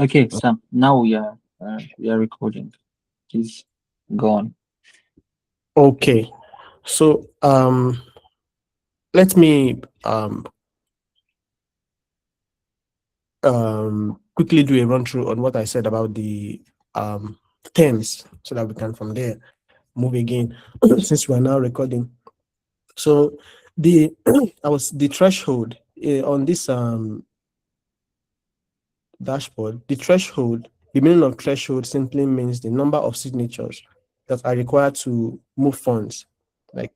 Okay, Sam. Now we are recording. Please go on. Okay, so let me quickly do a run through on what I said about the terms, so that we can from there move again since we are now recording. So the I was the threshold on this dashboard. The meaning of threshold simply means the number of signatures that are required to move funds. Like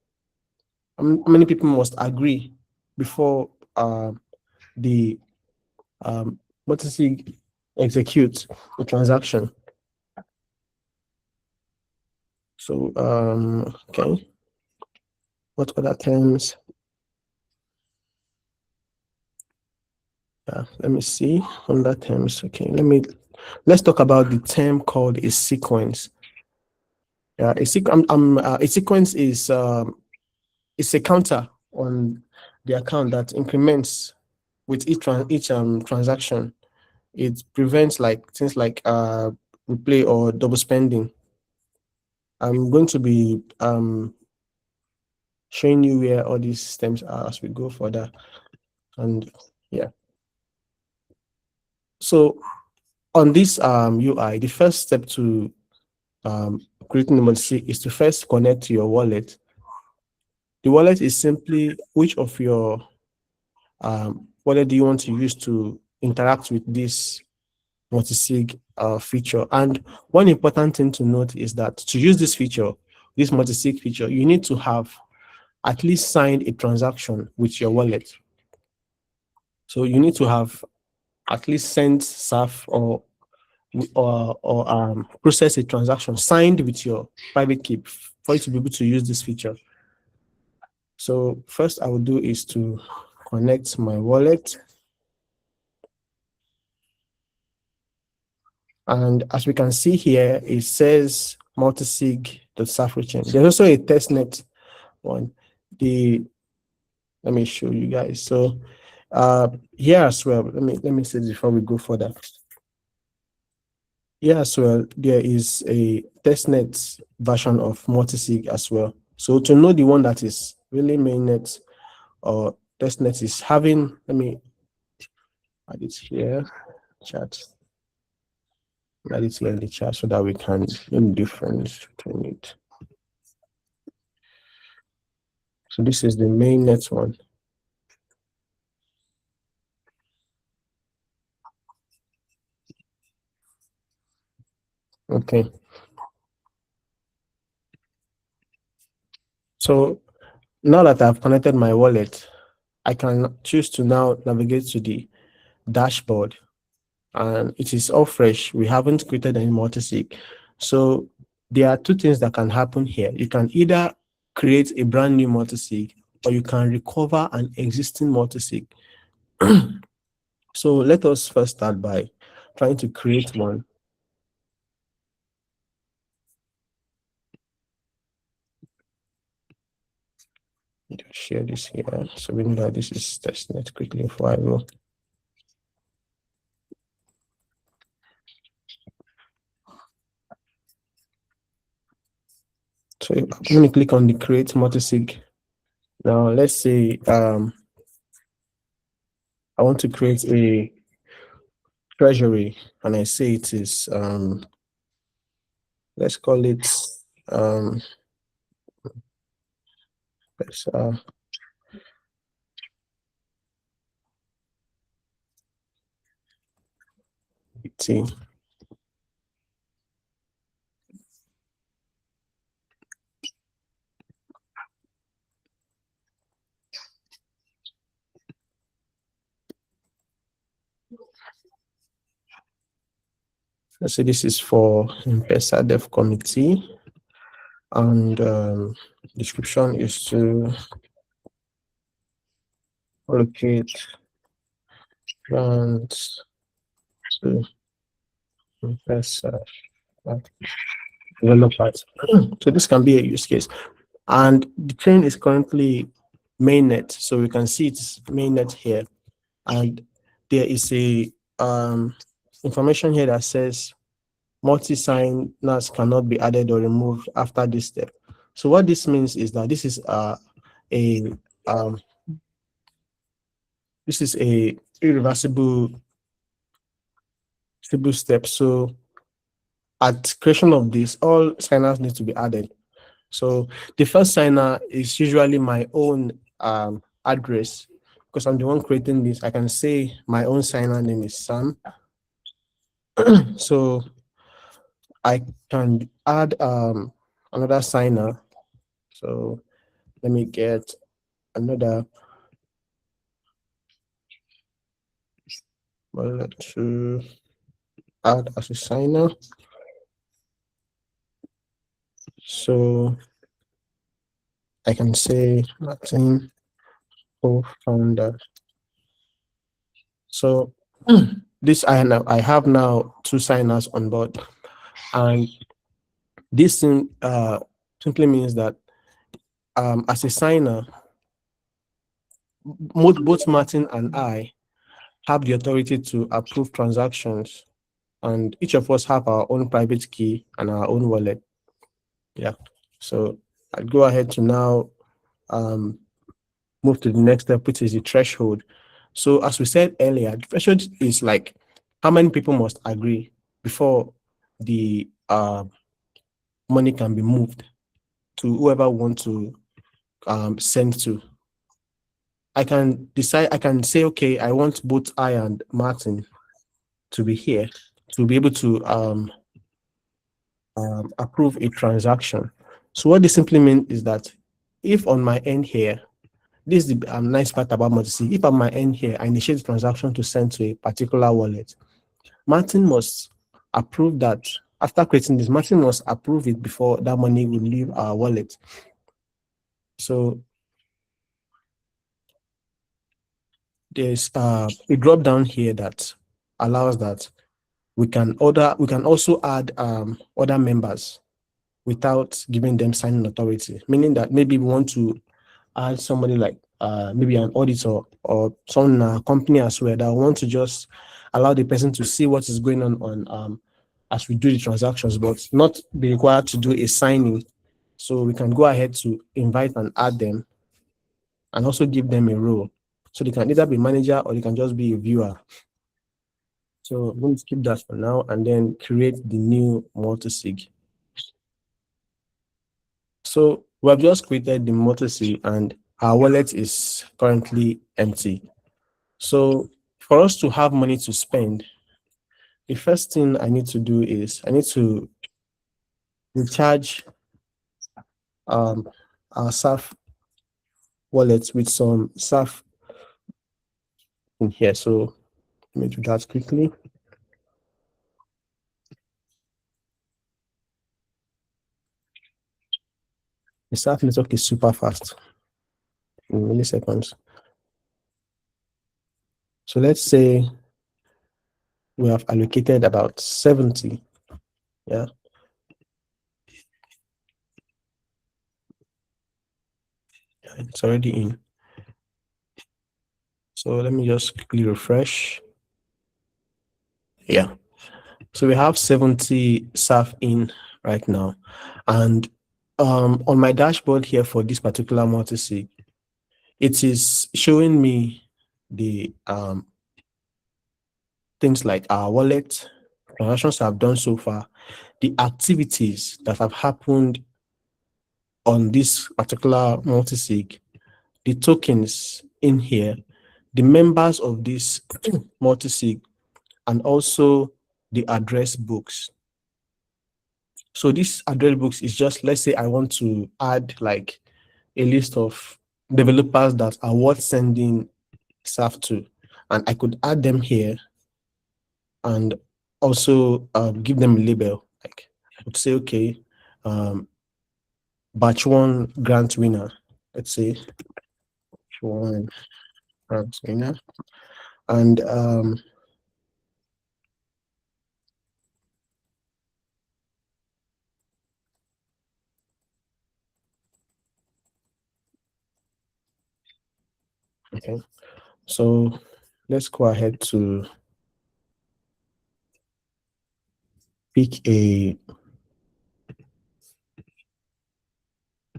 how many people must agree before the Multisig executes a transaction. So okay, what other terms? Yeah, let me see under terms. Okay, let's talk about the term called a sequence. Yeah, a sequence is it's a counter on the account that increments with each transaction. It prevents like things like replay or double spending. I'm going to be showing you where all these systems are as we go further. And yeah, so on this UI, the first step to creating a multisig is to first connect to your wallet. The wallet is simply which of your wallet do you want to use to interact with this multisig feature. And one important thing to note is that to use this feature, this multisig feature, you need to have at least signed a transaction with your wallet. So you need to have at least sent SAF or process a transaction signed with your private key for you to be able to use this feature. So first I will do is to connect my wallet. And as we can see here, it says multisig.safrochain. There's also a testnet one. Let me show you guys. So here as well, let me say this before we go further. Here as well, there is a testnet version of multisig as well. So to know the one that is really mainnet or testnet is having, let me add it here, chat. Add it here in the chat so that we can know the difference between it. So this is the mainnet one. Okay. So now that I've connected my wallet, I can choose to now navigate to the dashboard, and it is all fresh. We haven't created any multisig. So there are two things that can happen here. You can either create a brand new multisig or you can recover an existing multisig. So let us first start by trying to create one. Just share this here. So we know that this is testnet quickly before I go. So I'm going to click on the create multisig. Now let's say I want to create a treasury, and I say it is let's call it let's see. Let's say this is for M-Pesa Dev Committee, and description is to allocate grants to M-Pesa developers. So this can be a use case, and the chain is currently mainnet, so we can see it's mainnet here, and there is a information here that says multi-signers cannot be added or removed after this step. So what this means is that a um, this is a irreversible step. So at creation of this, all signers need to be added. So the first signer is usually my own address, because I'm the one creating this. I can say my own signer name is Sam. So I can add another signer. So let me get another wallet to add as a signer. So I can say Martin co-founder. So this I have now two signers on board, and this thing simply means that as a signer, both Martin and I have the authority to approve transactions, and each of us have our own private key and our own wallet. Yeah. So I'll go ahead to now um, move to the next step, which is the threshold. So as we said earlier, the threshold is like how many people must agree before the money can be moved to whoever want to send to. I can say, okay, I want both I and Martin to be here to be able to approve a transaction. So what this simply means is that if on my end here, this is the nice part about Multisig. If on my end here, I initiate the transaction to send to a particular wallet, Martin must approve that. After creating this, Martin must approve it before that money will leave our wallet. So there's a drop down here that allows that we can also add other members without giving them signing authority, meaning that maybe we want to add somebody like maybe an auditor or some company as well that want to just allow the person to see what is going on as we do the transactions, but not be required to do a signing. So we can go ahead to invite and add them and also give them a role. So they can either be manager or they can just be a viewer. So I'm going to skip that for now and then create the new multisig. So we have just created the multisig and our wallet is currently empty. So for us to have money to spend, the first thing I need to do is I need to recharge our SAF wallet with some SAF in here. So let me do that quickly. The SAF network is super fast in milliseconds. So let's say we have allocated about 70. Yeah. It's already in. So let me just quickly refresh. Yeah. So we have 70 SAF in right now. And on my dashboard here for this particular multisig, it is showing me the things like our wallet, transactions I've done so far, the activities that have happened on this particular multisig, the tokens in here, the members of this multisig, and also the address books. So this address books is just, let's say I want to add like a list of developers that are worth sending SAF to, and I could add them here and also give them a label. Like I would say, okay, batch one grant winner. Let's say batch one grant winner, and okay. So let's go ahead to pick a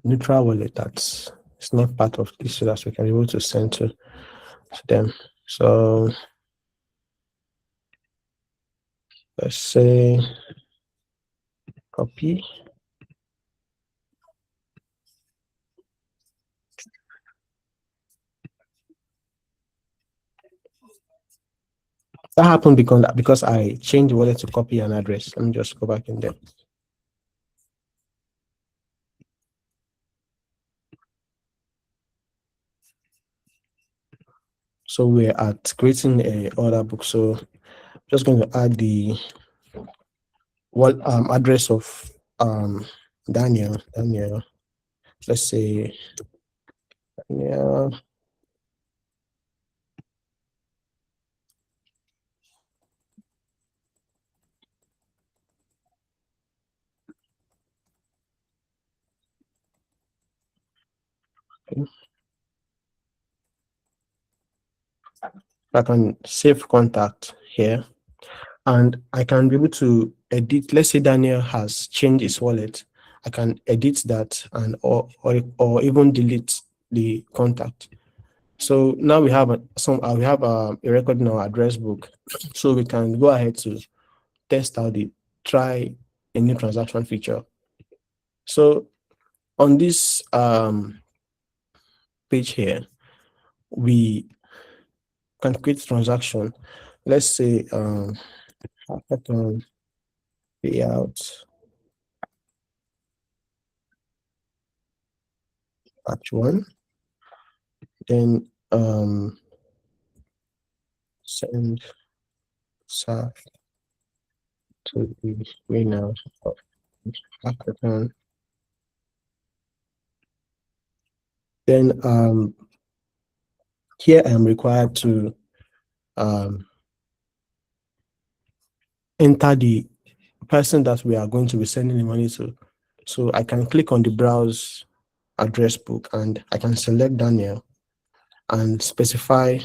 neutral wallet that's it's not part of this so that we can be able to send to them. So let's say copy. That happened because I changed the wallet to copy an address. Let me just go back in there. So we're at creating a order book. So just going to add the address of Daniel. Let's say Daniel. I can save contact here, and I can be able to edit. Let's say Daniel has changed his wallet. I can edit that and or even delete the contact. So now we have a record in our address book, so we can go ahead to test out the try a new transaction feature. So on this page here, we can create transaction. Let's say hackathon payout batch one, then send SAF to the winner of hackathon. Then here I am required to enter the person that we are going to be sending the money to. So I can click on the browse address book and I can select Daniel and specify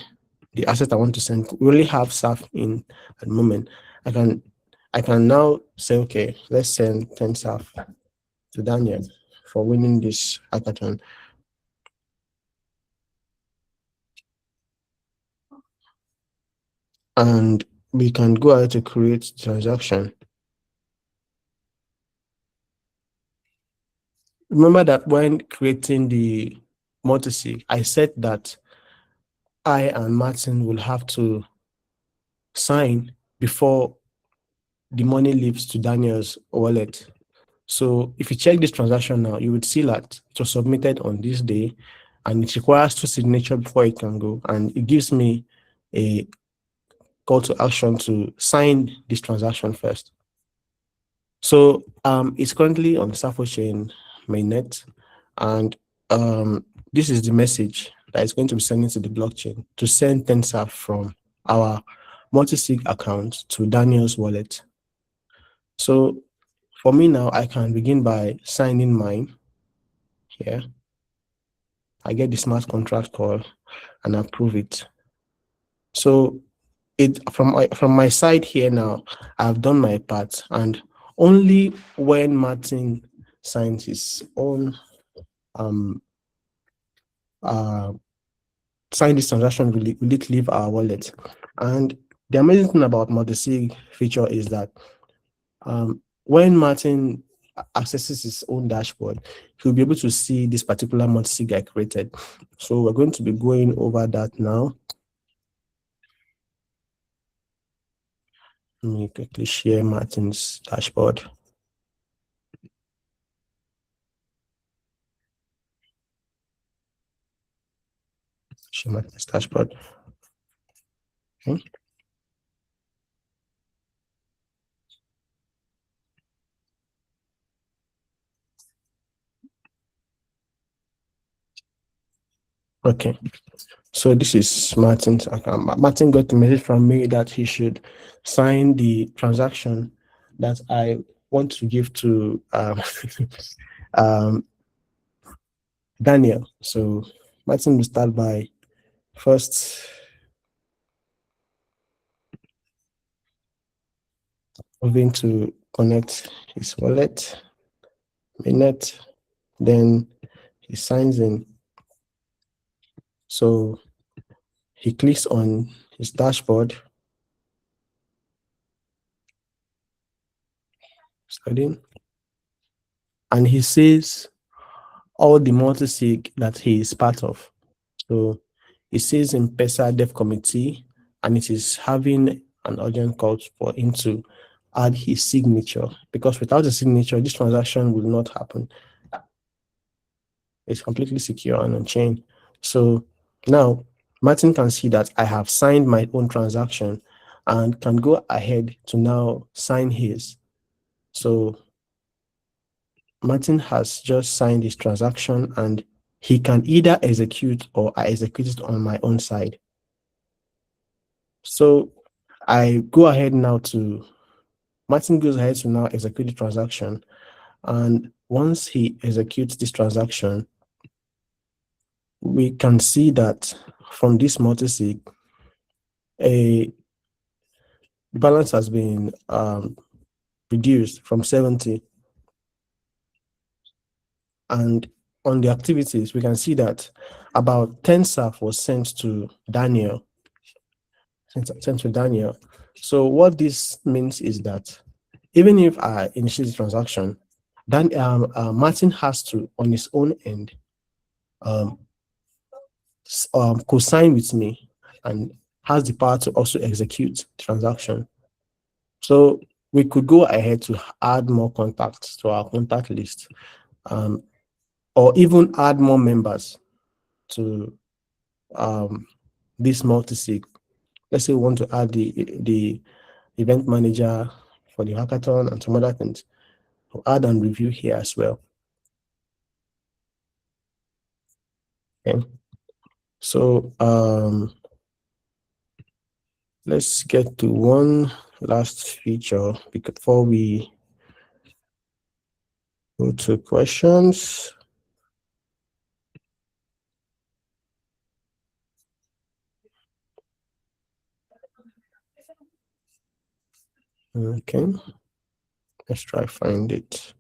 the asset I want to send. We only have SAF in at the moment. I can now say, okay, let's send 10 SAF to Daniel for winning this hackathon. And we can go ahead to create transaction. Remember that when creating the multisig, I said that I and Martin will have to sign before the money leaves to Daniel's wallet. So if you check this transaction now, you would see that it was submitted on this day and it requires 2 signatures before it can go. And it gives me a call to action to sign this transaction first. So it's currently on Safrochain mainnet, and this is the message that is going to be sending to the blockchain to send Tensor from our multisig account to Daniel's wallet. So for me now, I can begin by signing mine here. I get the smart contract call and approve it. So from my side here now, I've done my part, and only when Martin signs his own sign this transaction will it leave our wallet. And the amazing thing about multisig feature is that when Martin accesses his own dashboard, he'll be able to see this particular multisig I created. So we're going to be going over that now. Let me quickly share Martin's dashboard. Share Martin's dashboard. Okay. Okay. So this is Martin's account. Martin got a message from me that he should sign the transaction that I want to give to Daniel. So Martin will start by first moving to connect his wallet, mainnet, then he signs in. So he clicks on his dashboard, studying, and he sees all the multisig that he is part of. So it says in PESA Dev Committee, and it is having an urgent call for him to add his signature, because without a signature, this transaction will not happen. It's completely secure and on-chain. So now Martin can see that I have signed my own transaction and can go ahead to now sign his. So Martin has just signed his transaction and he can either execute or I execute it on my own side. So I go ahead now to, Martin goes ahead to now execute the transaction. And once he executes this transaction, we can see that from this multisig, a balance has been reduced from 70. And on the activities, we can see that about 10 SAF was sent to Daniel. So what this means is that even if I initiate the transaction, then Martin has to, on his own end, co-sign with me and has the power to also execute the transaction. So we could go ahead to add more contacts to our contact list, or even add more members to this multisig. Let's say we want to add the event manager for the hackathon and some other things. We'll add and review here as well. Okay. So let's get to one last feature before we go to questions. Okay, let's try find it.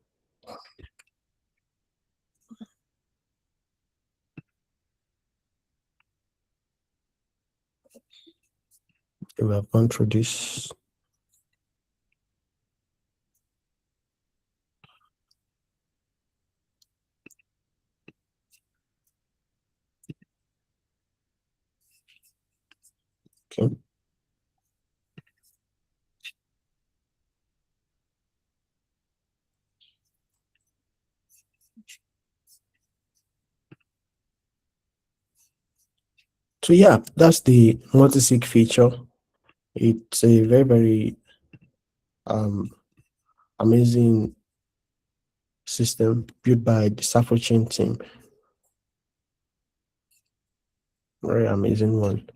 We have gone through this. Okay. So yeah, that's the multisig feature. It's a very, very amazing system built by the Safrochain team. Very amazing one.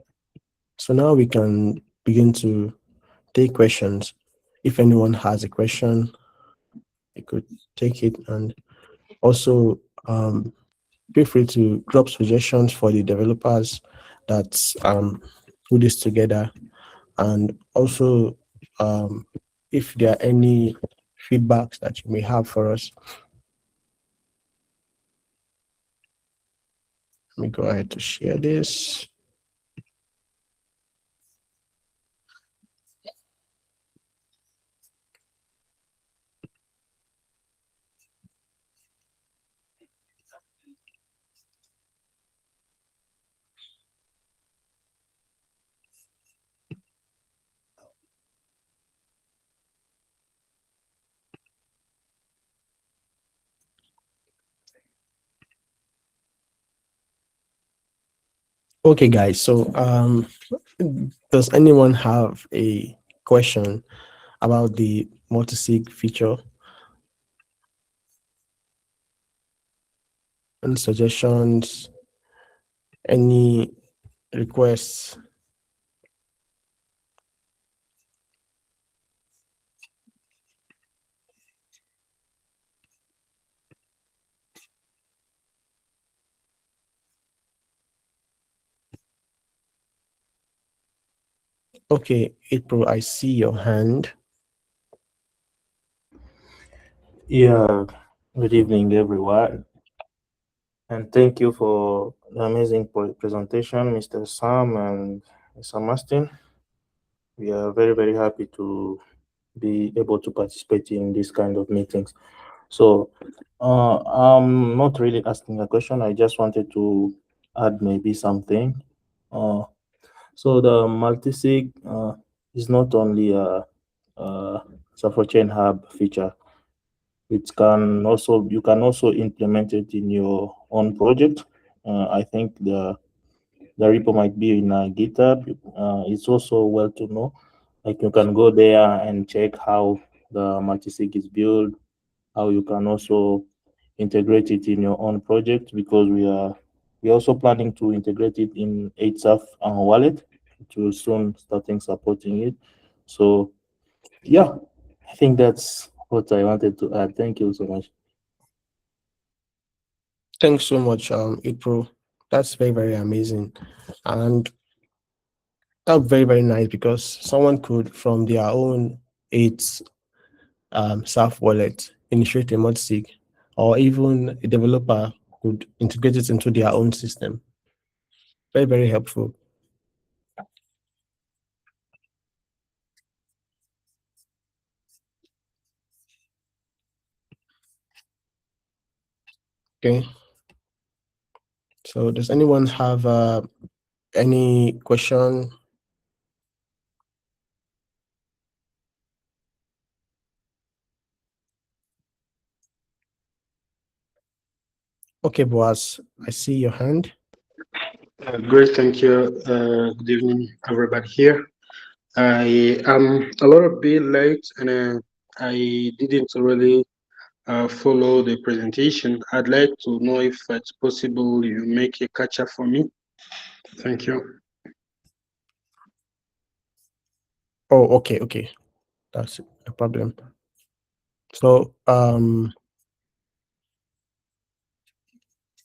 So now we can begin to take questions. If anyone has a question, you could take it, and also feel free to drop suggestions for the developers that put this together, and also if there are any feedbacks that you may have for us. Let me go ahead to share this. Okay, guys. So does anyone have a question about the multisig feature? Any suggestions? Any requests? Okay, April, I see your hand. Yeah, good evening, everyone, and thank you for the amazing presentation, Mr. Sam and Mr. Mastin. We are very, very happy to be able to participate in this kind of meetings. So, I'm not really asking a question. I just wanted to add maybe something. Uh, so the multisig is not only a Safrochain hub feature. It can also you can also implement it in your own project. I think the repo might be in GitHub. It's also well to know. Like you can go there and check how the multisig is built, how you can also integrate it in your own project because we're also planning to integrate it in 8SAF wallet. It will soon starting supporting it. So yeah, I think that's what I wanted to add. Thank you so much. Thanks so much, April. That's very, very amazing. And that's very, very nice because someone could, from their own eight SAF wallet, initiate a multisig, or even a developer could integrate it into their own system. Very, very helpful. Okay. So does anyone have any question? Okay, Boaz, I see your hand. Great, thank you. Good evening, everybody here. I am a little bit late and I didn't really follow the presentation. I'd like to know if it's possible you make a catch up for me. Thank you. Oh, okay, okay. That's no problem. So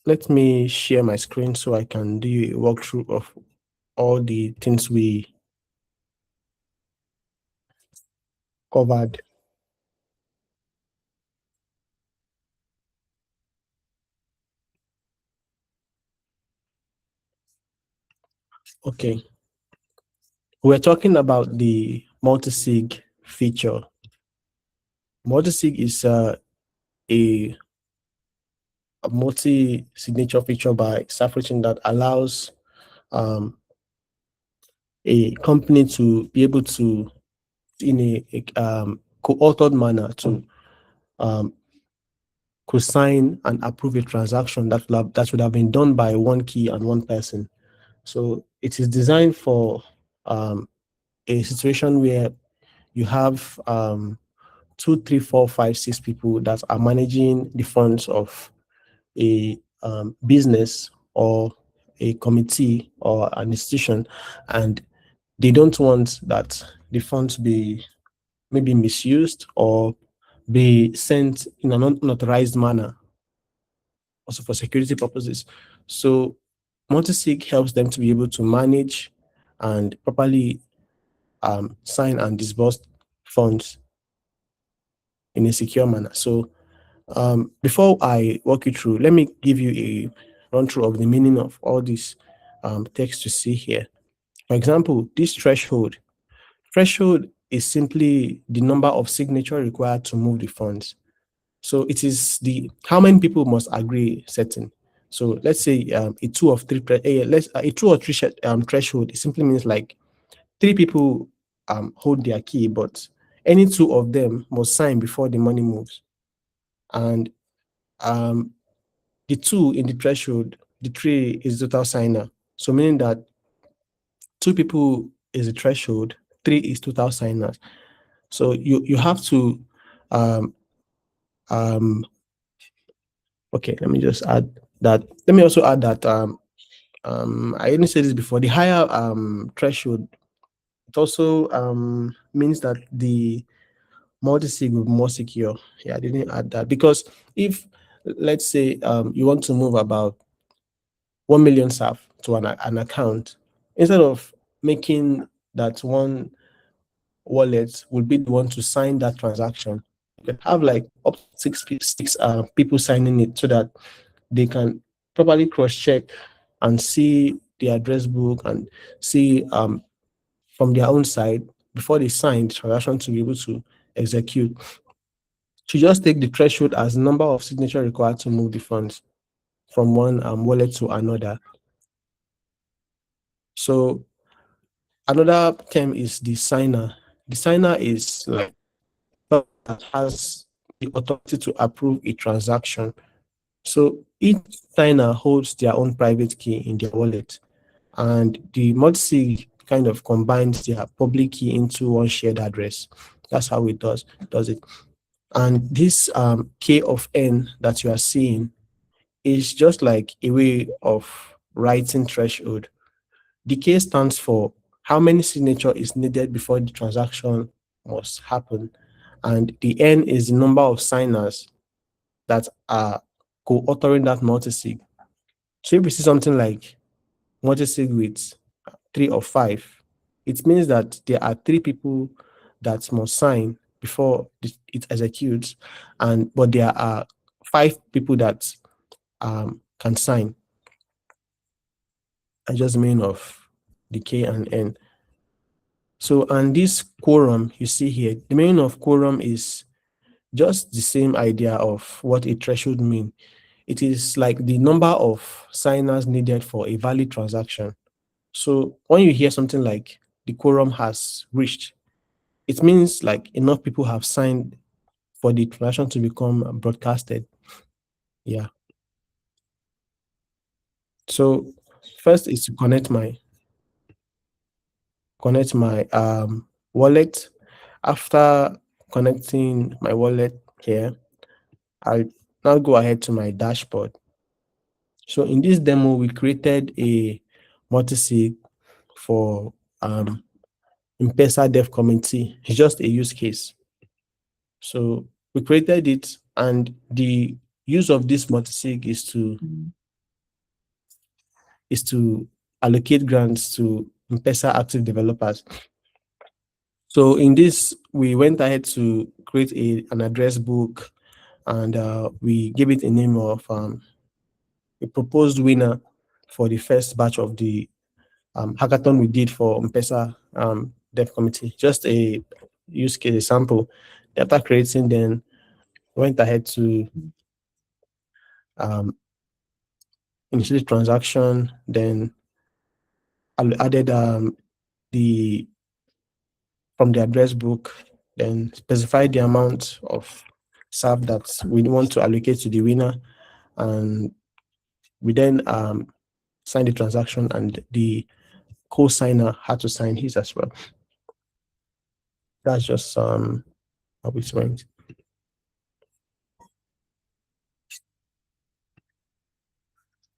let me share my screen so I can do a walkthrough of all the things we covered. Okay. We're talking about the multisig feature. Multisig is a, a multi-signature feature by Safrochain that allows um, a company to be able to, in a co-authored manner, to um, co-sign and approve a transaction that would have been done by one key and one person. So it is designed for a situation where you have two, three, four, five, six people that are managing the funds of a business or a committee or an institution, and they don't want that the funds be maybe misused or be sent in an unauthorized manner, also for security purposes. So Multisig helps them to be able to manage and properly sign and disburse funds in a secure manner. So before I walk you through, let me give you a run through of the meaning of all this text you see here. For example, this threshold is simply the number of signature required to move the funds. So it is the how many people must agree setting. So let's say a two of three, a two or three threshold. It simply means like three people hold their key, but any two of them must sign before the money moves. And um, the two in the threshold, the three is total signer. So meaning that two people is a threshold, three is total signers. So you have to um um okay, let me just add that. Let me also add that I didn't say this before. The higher threshold, it also means that the multi-sig will be more secure. Yeah, I didn't add that because if let's say you want to move about 1 million SAF to an account, instead of making that one wallet will be the one to sign that transaction, you can have like up to six people signing it so that they can properly cross check and see the address book and see from their own side before they sign the transaction to be able to execute. To just take the threshold as number of signature required to move the funds from one wallet to another. So another term is the signer. The signer is like that has the authority to approve a transaction. So each signer holds their own private key in their wallet, and the multisig kind of combines their public key into one shared address. That's how it does it. And this K of N that you are seeing is just like a way of writing threshold. The K stands for how many signature is needed before the transaction must happen. And the N is the number of signers that are co-authoring that multisig. So if we see something like multisig with 3 or 5, it means that there are 3 people that must sign before it executes, and but there are 5 people that can sign. I just mean of the K and N. So, and this quorum you see here, the meaning of quorum is just the same idea of what a threshold means. It is like the number of signers needed for a valid transaction. So when you hear something like the quorum has reached, it means like enough people have signed for the transaction to become broadcasted. Yeah. So first is to connect my wallet. After connecting my wallet here, I'll now go ahead to my dashboard. So in this demo, we created a multisig for M-Pesa Dev Committee. It's just a use case. So we created it, and the use of this multisig is to allocate grants to M-Pesa active developers. So in this, we went ahead to create an address book, and we gave it a name of a proposed winner for the first batch of the hackathon we did for M-Pesa Dev Committee. Just a use case example. After creating, then went ahead to initiate the transaction, then added the from the address book, then specified the amount of SAF that we want to allocate to the winner, and we then signed the transaction, and the co-signer had to sign his as well. That's just how it went.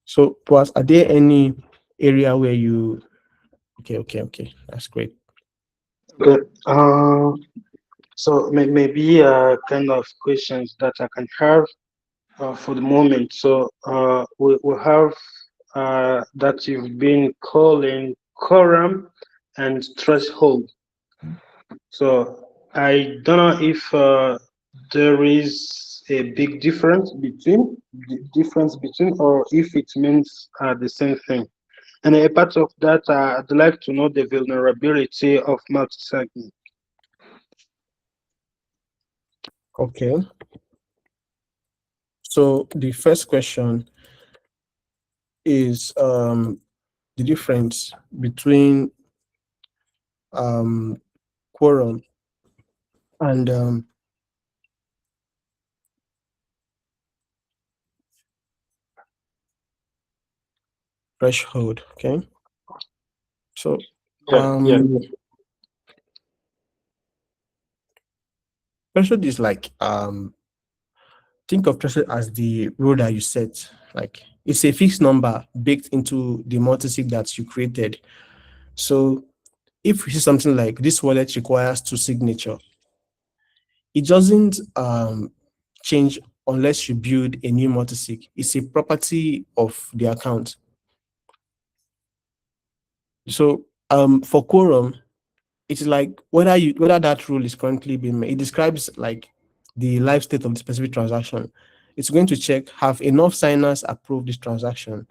So, was are there any area where you okay, that's great. Okay. So maybe kind of questions that I can have for the moment. So we have that you've been calling quorum and threshold. So I don't know if there is a big difference between, or if it means the same thing. And a part of that, I'd like to know the vulnerability of multisig. Okay. So the first question is the difference between quorum and threshold. Okay. So Yeah. threshold is like think of threshold as the rule that you set. Like it's a fixed number baked into the multisig that you created. So if we see something like this wallet requires 2 signature, it doesn't change unless you build a new multisig. It's a property of the account. So for quorum, it's like whether that rule is currently being made. It describes like the live state of the specific transaction. It's going to check have enough signers approved this transaction.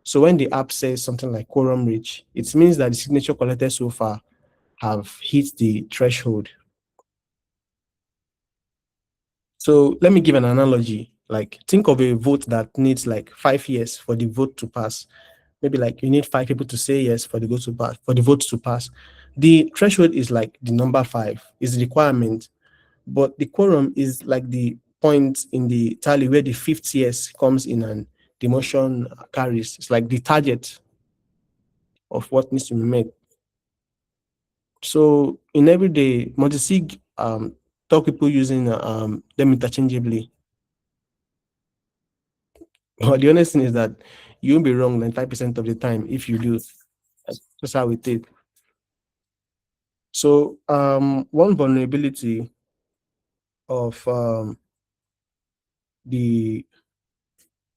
So when the app says something like quorum reach, it means that the signature collected so far have hit the threshold. So let me give an analogy. Like think of a vote that needs like 5 years for the vote to pass. Maybe like you need 5 people to say yes for the vote to pass. For the vote to pass, the threshold is like the number 5 is the requirement, but the quorum is like the point in the tally where the fifth yes comes in and the motion carries. It's like the target of what needs to be met. So in everyday multisig, talk people using them interchangeably. But the honest thing is that you won't be wrong 95% of the time if you do. That's how it is. So one vulnerability of the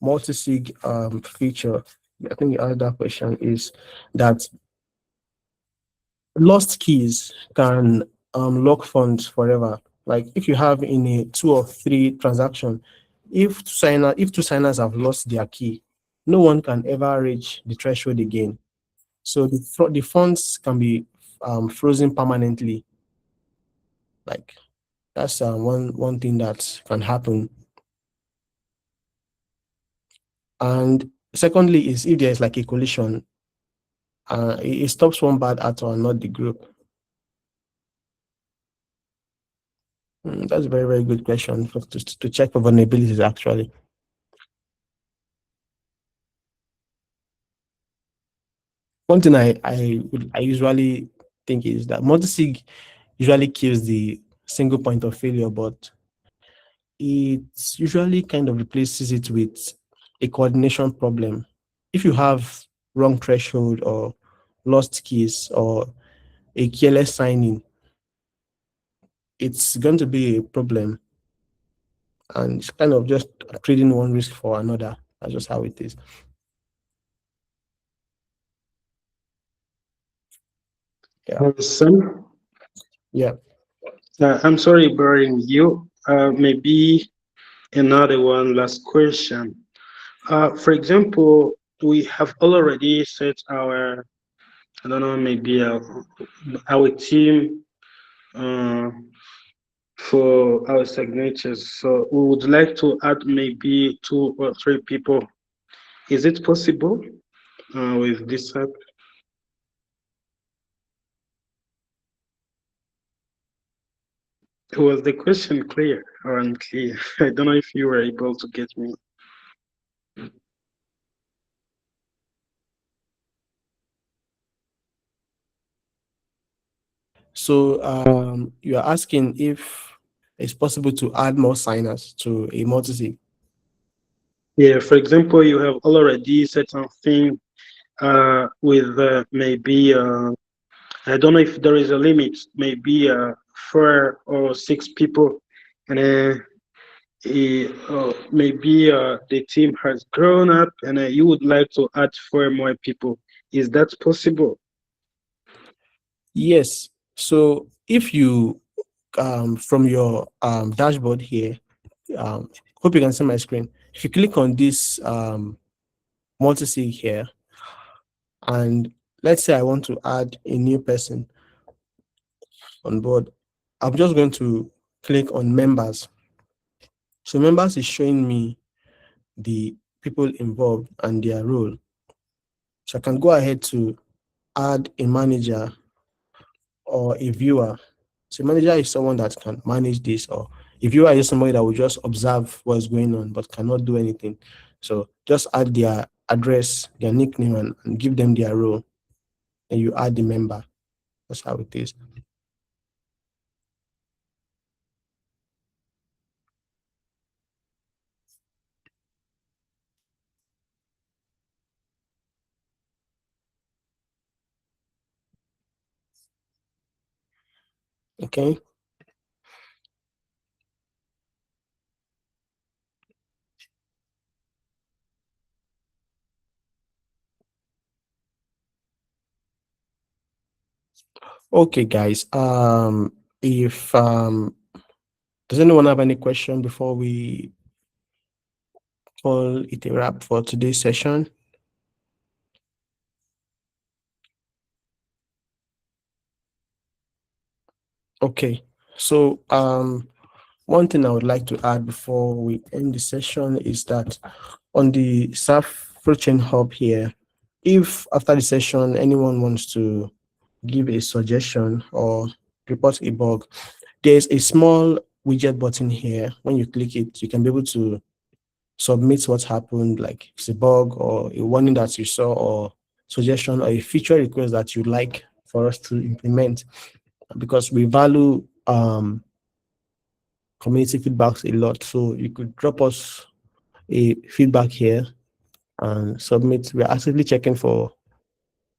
multisig feature, I think the other question is that lost keys can lock funds forever. Like if you have in a 2 or 3 transaction, if two signers have lost their key, no one can ever reach the threshold again. So the funds can be frozen permanently. Like that's one thing that can happen. And secondly, is if there's like a collision, it stops one bad actor and not the group. That's a very, very good question to check for vulnerabilities, actually. One thing I usually think is that multisig usually kills the single point of failure, but it usually kind of replaces it with a coordination problem. If you have wrong threshold or lost keys or a careless signing, it's going to be a problem, and it's kind of just trading one risk for another. That's just how it is. Yeah. Sam, Yeah. I'm sorry, boring you. Maybe another one last question. For example, we have already set our, I don't know, maybe our team uh, for our signatures. So we would like to add maybe 2 or 3 people. Is it possible with this app? Was the question clear or unclear? I don't know if you were able to get me. So you are asking if it's possible to add more signers to a multisig. Yeah, for example, you have already set something with maybe I don't know if there is a limit, maybe 4 or 6 people, and maybe the team has grown up, and you would like to add 4 more people. Is that possible? Yes. So if you from your dashboard here, hope you can see my screen. If you click on this multisig here, and let's say I want to add a new person on board, I'm just going to click on members. So members is showing me the people involved and their role. So I can go ahead to add a manager or a viewer. So a manager is someone that can manage this, or a viewer is somebody that will just observe what's going on but cannot do anything. So just add their address, their nickname, and give them their role, and you add the member. That's how it is. Okay. Okay, guys. If Does anyone have any question before we call it a wrap for today's session? Okay, so one thing I would like to add before we end the session is that on the Safrochain hub here, if after the session anyone wants to give a suggestion or report a bug, there's a small widget button here. When you click it, you can be able to submit what happened, like if it's a bug or a warning that you saw, or suggestion or a feature request that you'd like for us to implement, because we value community feedbacks a lot. So you could drop us a feedback here and submit. We're actively checking for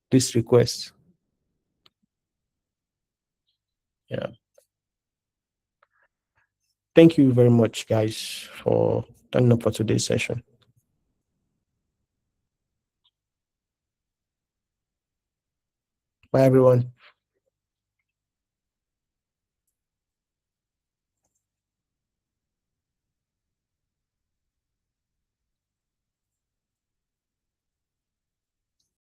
this request. Yeah. Thank you very much, guys, for turning up for today's session. Bye, everyone.